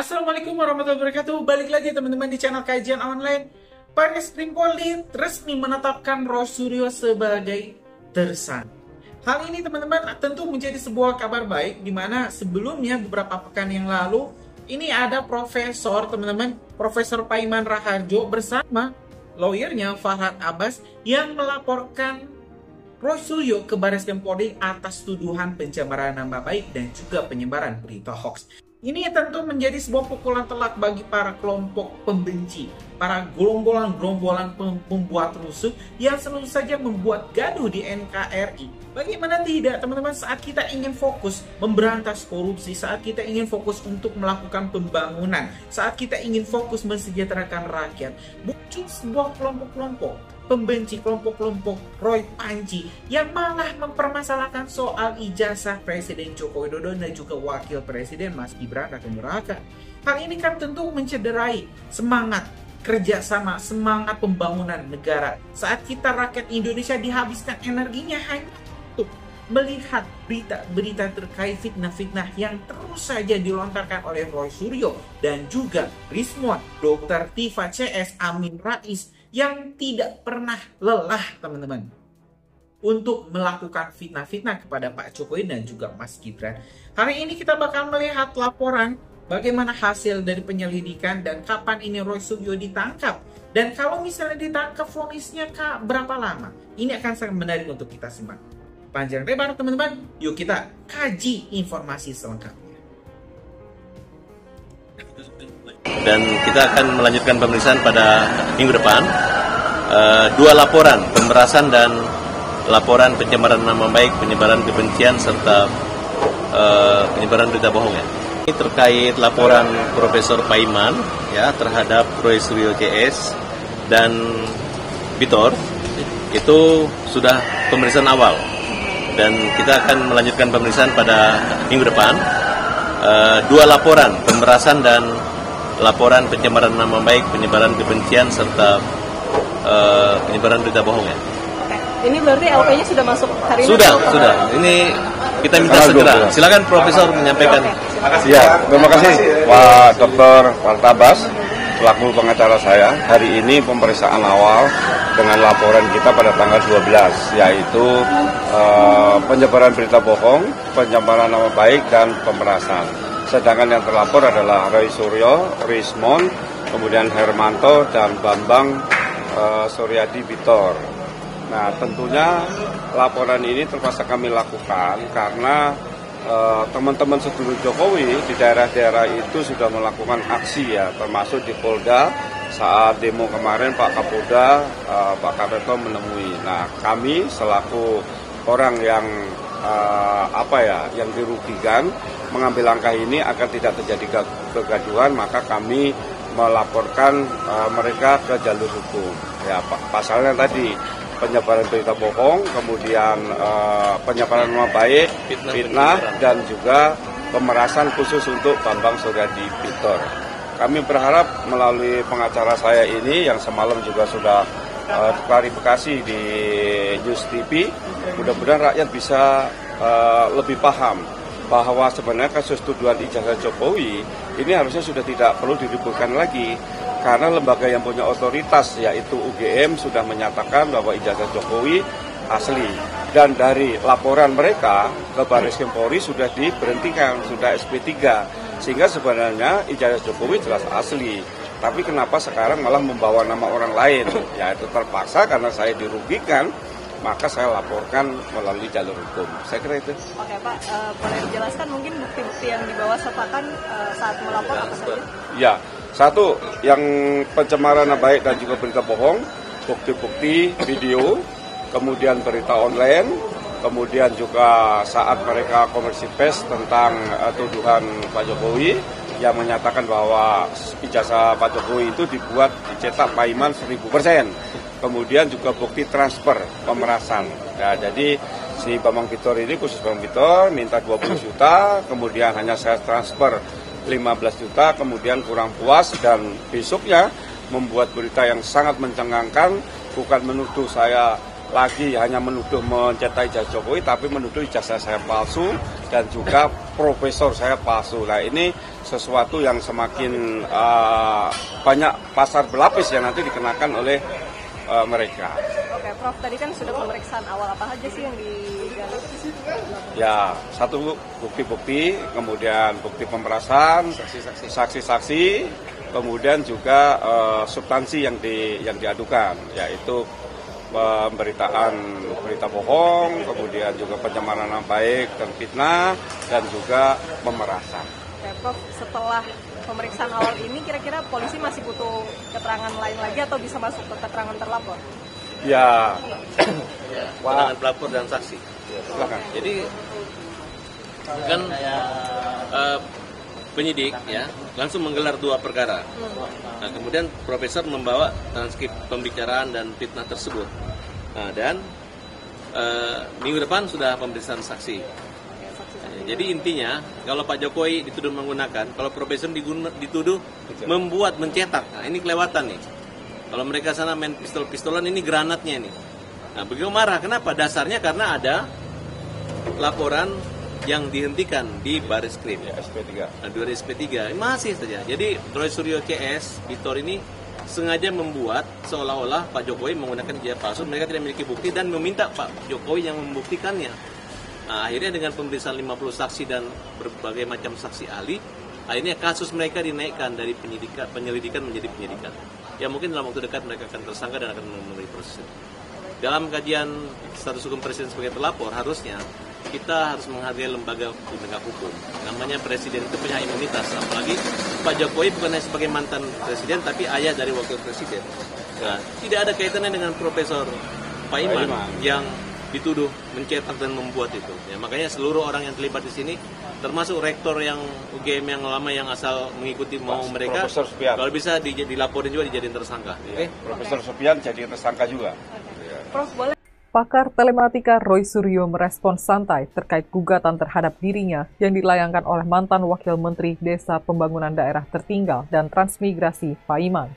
Assalamualaikum warahmatullahi wabarakatuh. Balik lagi teman-teman di channel kajian online. Barreskrim Polri resmi menetapkan Roy Suryo sebagai tersangka. Hal ini teman-teman tentu menjadi sebuah kabar baik, di mana sebelumnya beberapa pekan yang lalu ini ada profesor teman-teman, Profesor Paiman Raharjo bersama lawyernya Farhad Abbas yang melaporkan Roy Suryo ke Barreskrim Polri atas tuduhan pencemaran nama baik dan juga penyebaran berita hoax. Ini tentu menjadi sebuah pukulan telak bagi para kelompok pembenci, para gerombolan-gerombolan pembuat rusuh yang selalu saja membuat gaduh di NKRI. Bagaimana tidak teman-teman, saat kita ingin fokus memberantas korupsi, saat kita ingin fokus untuk melakukan pembangunan, saat kita ingin fokus mensejahterakan rakyat, muncul sebuah kelompok-kelompok pembenci, kelompok-kelompok Roy Panji yang malah mempermasalahkan soal ijazah Presiden Joko Widodo dan juga Wakil Presiden Mas Gibran Rakabuming Raka. Hal ini kan tentu mencederai semangat kerjasama, semangat pembangunan negara. Saat kita rakyat Indonesia dihabiskan energinya hanya untuk melihat berita-berita terkait fitnah-fitnah yang terus saja dilontarkan oleh Roy Suryo dan juga Rismon, Dr. Tiva CS, Amin Rais, yang tidak pernah lelah teman-teman untuk melakukan fitnah-fitnah kepada Pak Jokowi dan juga Mas Gibran. Hari ini kita bakal melihat laporan bagaimana hasil dari penyelidikan dan kapan ini Roy Suryo ditangkap. Dan kalau misalnya ditangkap, vonisnya berapa lama? Ini akan sangat menarik untuk kita simak. Panjang lebar teman-teman, yuk kita kaji informasi selengkapnya. Dan kita akan melanjutkan pemeriksaan pada minggu depan. Dua laporan pemerasan dan laporan pencemaran nama baik, penyebaran kebencian serta penyebaran berita bohong ya. Ini terkait laporan Profesor Paiman ya terhadap Roy Suryo CS dan Bitor, itu sudah pemeriksaan awal dan kita akan melanjutkan pemeriksaan pada minggu depan. Dua laporan pemerasan dan laporan pencemaran nama baik, penyebaran kebencian serta penyebaran berita bohong ya. Oke. Ini berarti LP-nya sudah masuk hari ini? Sudah. Ini kita minta segera. Silakan Profesor menyampaikan. Ya, terima kasih Pak Dr. Farhad Abbas selaku pengacara saya. Hari ini pemeriksaan awal dengan laporan kita pada tanggal 12, yaitu penyebaran berita bohong, pencemaran nama baik dan pemerasan. Sedangkan yang terlapor adalah Roy Suryo, Rismon, kemudian Hermanto, dan Bambang Suryadi Bitor. Nah, tentunya laporan ini terpaksa kami lakukan karena teman-teman sedulur Jokowi di daerah-daerah itu sudah melakukan aksi ya, termasuk di Polda saat demo kemarin Pak Kapolda, Pak Kapeto menemui. Nah, kami selaku orang yang yang dirugikan mengambil langkah ini agar tidak terjadi kegaduhan, maka kami melaporkan mereka ke jalur hukum. Ya, pasalnya tadi penyebaran berita bohong, kemudian penyebaran nama baik, fitnah, dan juga pemerasan khusus untuk Bambang Suryadi Bitor. Kami berharap melalui pengacara saya ini yang semalam juga sudah klarifikasi di News TV, mudah-mudahan rakyat bisa lebih paham bahwa sebenarnya kasus tuduhan ijazah Jokowi ini harusnya sudah tidak perlu diributkan lagi karena lembaga yang punya otoritas yaitu UGM sudah menyatakan bahwa ijazah Jokowi asli dan dari laporan mereka ke Barreskrim Polri sudah diberhentikan, sudah SP3, sehingga sebenarnya ijazah Jokowi jelas asli. Tapi kenapa sekarang malah membawa nama orang lain? Ya itu terpaksa karena saya dirugikan, maka saya laporkan melalui jalur hukum. Saya kira itu. Oke Pak, boleh dijelaskan mungkin bukti-bukti yang dibawa sertakan saat melapor apa saja? Ya, satu yang pencemaran nama baik dan juga berita bohong, bukti-bukti video, kemudian berita online, kemudian juga saat mereka konversi pers tentang tuduhan Pak Jokowi yang menyatakan bahwa ijazah Pak Jokowi itu dibuat dicetak Paiman 1000%. Kemudian juga bukti transfer pemerasan. Ya, jadi si Bambang Bitor ini, khusus Bambang Bitor, minta 20 juta, kemudian hanya saya transfer 15 juta, kemudian kurang puas dan besoknya membuat berita yang sangat mencengangkan, bukan menuduh saya lagi hanya menuduh mencetak ijazah Jokowi, tapi menuduh ijazah saya palsu dan juga profesor saya palsu. Nah ini sesuatu yang semakin banyak pasar berlapis yang nanti dikenakan oleh mereka. Oke, Prof, tadi kan sudah pemeriksaan awal, apa aja sih yang digali? Ya, satu bukti-bukti, kemudian bukti pemerasan, saksi-saksi, kemudian juga substansi yang diadukan, yaitu pemberitaan berita bohong, kemudian juga pencemaran nama baik dan fitnah, dan juga pemerasan. Oke, Prof, setelah pemeriksaan awal ini kira-kira polisi masih butuh keterangan lain lagi atau bisa masuk ke keterangan terlapor? Ya, Keterangan pelapor dan saksi. silakan. Jadi kan penyidik ya langsung menggelar 2 perkara. Nah, kemudian profesor membawa transkrip pembicaraan dan fitnah tersebut. Nah, dan minggu depan sudah pemeriksaan saksi. Jadi intinya kalau Pak Jokowi dituduh menggunakan, kalau profesor dituduh membuat, mencetak. Nah, ini kelewatan nih. Kalau mereka sana main pistol-pistolan, ini granatnya nih. Nah, beliau marah. Kenapa? Dasarnya karena ada laporan yang dihentikan di Baris Krim. Ya, SP3. Nah, 2 SP3 masih saja. Jadi Roy Suryo CS Vitor ini sengaja membuat seolah-olah Pak Jokowi menggunakan ijazah palsu. Mereka tidak memiliki bukti dan meminta Pak Jokowi yang membuktikannya. Nah, akhirnya dengan pemeriksaan 50 saksi dan berbagai macam saksi ahli, akhirnya kasus mereka dinaikkan dari penyelidikan menjadi penyidikan. Ya mungkin dalam waktu dekat mereka akan tersangka dan akan memenuhi proses. Dalam kajian status hukum presiden sebagai pelapor, harusnya kita harus menghargai lembaga penegak hukum. Namanya presiden itu punya imunitas, apalagi Pak Jokowi bukan hanya sebagai mantan presiden, tapi ayah dari wakil presiden. Nah, tidak ada kaitannya dengan Profesor Paiman yang dituduh mencetak dan membuat itu. Ya, makanya seluruh orang yang terlibat di sini, termasuk rektor yang UGM yang lama yang asal mengikuti mau mereka, kalau bisa dilaporin juga dijadiin tersangka. Ya, Profesor Sopian jadi tersangka juga. Prof, boleh? Pakar telematika Roy Suryo merespons santai terkait gugatan terhadap dirinya yang dilayangkan oleh mantan Wakil Menteri Desa Pembangunan Daerah Tertinggal dan Transmigrasi Paiman.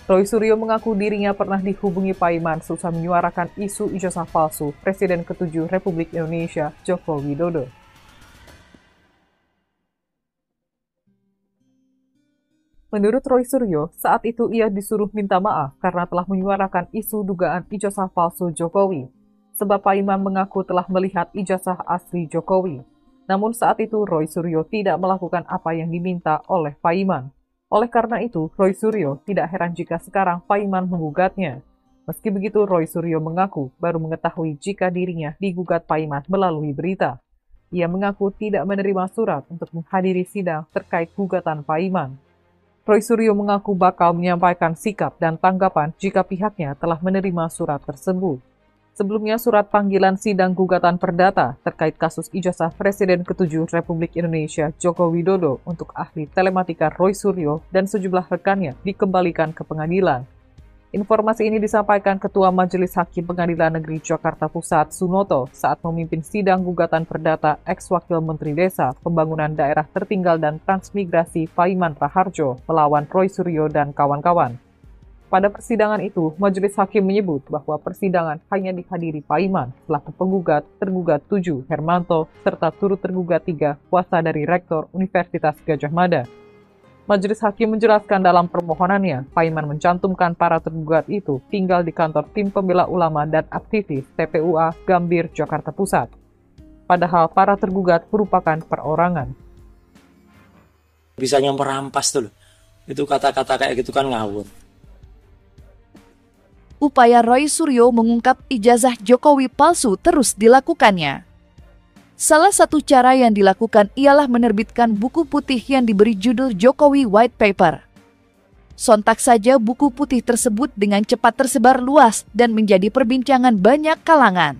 Roy Suryo mengaku dirinya pernah dihubungi Paiman seusai menyuarakan isu ijazah palsu Presiden ke-7 Republik Indonesia Joko Widodo. Menurut Roy Suryo, saat itu ia disuruh minta maaf karena telah menyuarakan isu dugaan ijazah palsu Jokowi, sebab Paiman mengaku telah melihat ijazah asli Jokowi. Namun saat itu Roy Suryo tidak melakukan apa yang diminta oleh Paiman. Oleh karena itu, Roy Suryo tidak heran jika sekarang Paiman menggugatnya. Meski begitu, Roy Suryo mengaku baru mengetahui jika dirinya digugat Paiman melalui berita. Ia mengaku tidak menerima surat untuk menghadiri sidang terkait gugatan Paiman. Roy Suryo mengaku bakal menyampaikan sikap dan tanggapan jika pihaknya telah menerima surat tersebut. Sebelumnya, surat panggilan sidang gugatan perdata terkait kasus ijazah Presiden ke-7 Republik Indonesia Joko Widodo untuk ahli telematika Roy Suryo dan sejumlah rekannya dikembalikan ke pengadilan. Informasi ini disampaikan Ketua Majelis Hakim Pengadilan Negeri Jakarta Pusat Sunoto saat memimpin sidang gugatan perdata ex-Wakil Menteri Desa Pembangunan Daerah Tertinggal dan Transmigrasi Paiman Raharjo melawan Roy Suryo dan kawan-kawan. Pada persidangan itu, Majelis Hakim menyebut bahwa persidangan hanya dihadiri Paiman selaku penggugat, tergugat 7 Hermanto, serta turut tergugat 3 kuasa dari Rektor Universitas Gadjah Mada. Majelis Hakim menjelaskan dalam permohonannya, Paiman mencantumkan para tergugat itu tinggal di kantor Tim Pembela Ulama dan Aktivis TPUA Gambir, Jakarta Pusat. Padahal para tergugat merupakan perorangan. Bisanya merampas tuh, itu kata-kata kayak gitu kan ngawur. Upaya Roy Suryo mengungkap ijazah Jokowi palsu terus dilakukannya. Salah satu cara yang dilakukan ialah menerbitkan buku putih yang diberi judul Jokowi White Paper. Sontak saja buku putih tersebut dengan cepat tersebar luas dan menjadi perbincangan banyak kalangan.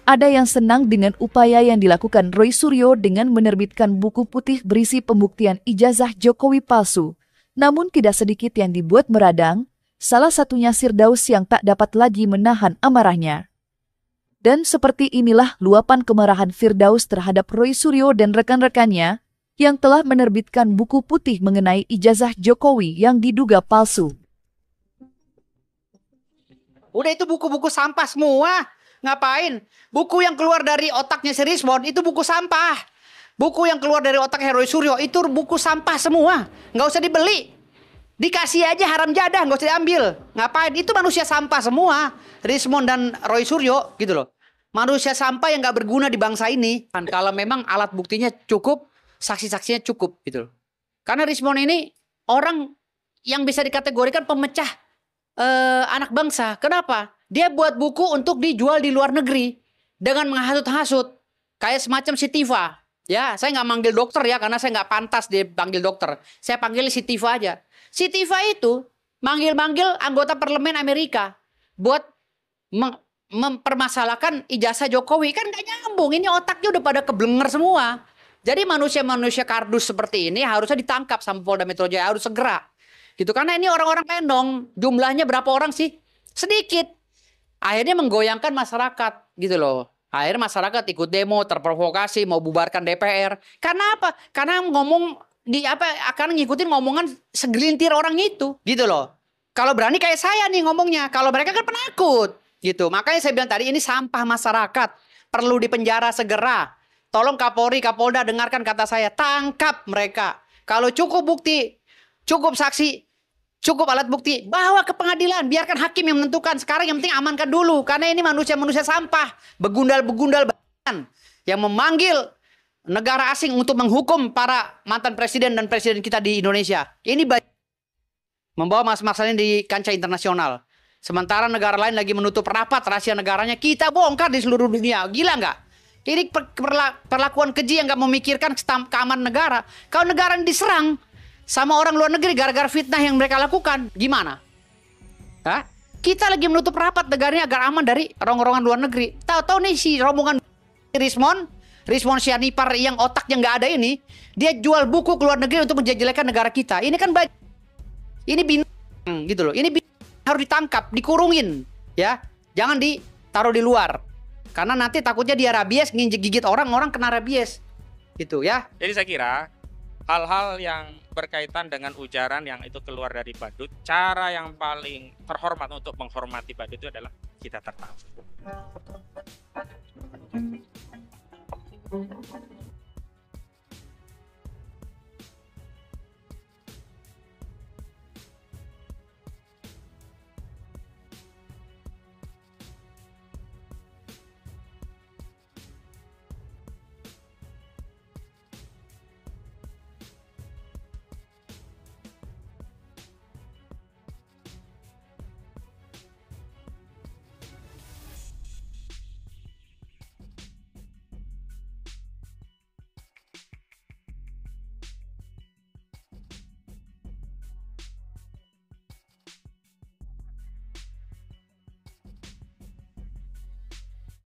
Ada yang senang dengan upaya yang dilakukan Roy Suryo dengan menerbitkan buku putih berisi pembuktian ijazah Jokowi palsu, namun tidak sedikit yang dibuat meradang, salah satunya Firdaus yang tak dapat lagi menahan amarahnya. Dan seperti inilah luapan kemarahan Firdaus terhadap Roy Suryo dan rekan-rekannya yang telah menerbitkan buku putih mengenai ijazah Jokowi yang diduga palsu. Udah itu buku-buku sampah semua. Ngapain? Buku yang keluar dari otaknya si Rismond itu buku sampah. Buku yang keluar dari otaknya Roy Suryo itu buku sampah semua. Nggak usah dibeli. Dikasih aja haram jadah, nggak usah diambil. Ngapain? Itu manusia sampah semua. Rismond dan Roy Suryo gitu loh. Manusia sampah yang nggak berguna di bangsa ini. Kalau memang alat buktinya cukup, saksi-saksinya cukup gitu loh. Karena Rismond ini orang yang bisa dikategorikan pemecah anak bangsa. Kenapa? Dia buat buku untuk dijual di luar negeri dengan menghasut-hasut, kayak semacam si Tifa. Ya, saya nggak manggil dokter ya, karena saya nggak pantas dipanggil dokter. Saya panggil si Tifa aja. Si Tifa itu manggil-manggil anggota parlemen Amerika buat mempermasalahkan ijazah Jokowi. Kan nggak nyambung. Ini otaknya udah pada keblenger semua. Jadi manusia-manusia kardus seperti ini harusnya ditangkap sama Polda Metro Jaya, harus segera. Gitu, karena ini orang-orang pendong. Jumlahnya berapa orang sih? Sedikit. Akhirnya menggoyangkan masyarakat gitu loh. Akhirnya masyarakat ikut demo, terprovokasi, mau bubarkan DPR. Karena apa? Karena ngomong akan ngikutin ngomongan segelintir orang itu gitu loh. Kalau berani kayak saya nih ngomongnya, kalau mereka kan penakut gitu. Makanya saya bilang tadi ini sampah masyarakat, perlu dipenjara segera. Tolong Kapolri, Kapolda dengarkan kata saya, tangkap mereka. Kalau cukup bukti, cukup saksi, cukup alat bukti, bawa ke pengadilan, biarkan hakim yang menentukan. Sekarang yang penting amankan dulu, karena ini manusia-manusia sampah, begundal-begundal yang memanggil negara asing untuk menghukum para mantan presiden dan presiden kita di Indonesia. Ini membawa masalah ini di kancah internasional. Sementara negara lain lagi menutup rapat rahasia negaranya, kita bongkar di seluruh dunia. Gila nggak? Ini perlakuan keji yang nggak memikirkan keamanan negara. Kalau negara ini diserang sama orang luar negeri gara-gara fitnah yang mereka lakukan, gimana? Hah? Kita lagi menutup rapat negaranya agar aman dari rombongan luar negeri. Tahu-tahu nih si rombongan Rismond Sianipar yang otaknya nggak ada ini, dia jual buku ke luar negeri untuk menjelek-jelekan negara kita. Ini kan ini bintang gitu loh. Ini harus ditangkap, dikurungin, ya. Jangan ditaruh di luar. Karena nanti takutnya dia rabies, nginjek-gigit orang kena rabies. Gitu ya. Jadi saya kira hal-hal yang berkaitan dengan ujaran yang itu keluar dari badut, cara yang paling terhormat untuk menghormati badut itu adalah kita tertawa.